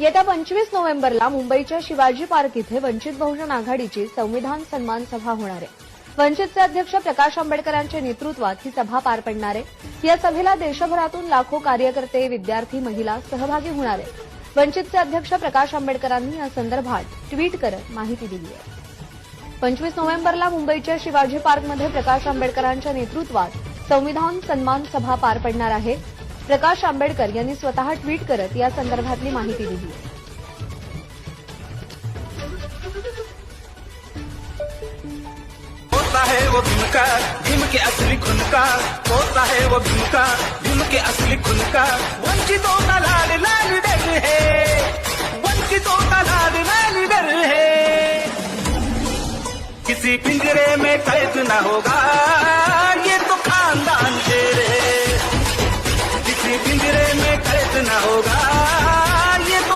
येत्या 25 नोव्हेंबरला मुंबईच्या शिवाजी पार्क इथे वंचित बहुजन आघाडीची संविधान सन्मान सभा होणार आहे। वंचितचे अध्यक्ष प्रकाश आंबेडकरांच्या नेतृत्वात ही सभा पार पडणार आहे। या सभेला देशभरातून लाखो कार्यकर्ते, विद्यार्थी, महिला सहभागी होणार आहेत। वंचितचे अध्यक्ष प्रकाश आंबेडकरांनी या संदर्भात ट्विट करत माहिती दिली आहे। 25 नोव्हेंबरला मुंबईच्या शिवाजी पार्कमध्ये प्रकाश आंबेडकरांच्या नेतृत्वात संविधान सन्मान सभा पार पडणार आहे। प्रकाश आंबेडकर यांनी स्वतः ट्विट करत या संदर्भातली माहिती दिली आहे। होता है वो भीम का, भीम के असली खून का, होता है वो भीम का, भीम के असली खून का। वंचितों का लाल लाल डर है, वंचितों का लाल लाल डर है। किसी पिंजरे में कैद न होगा,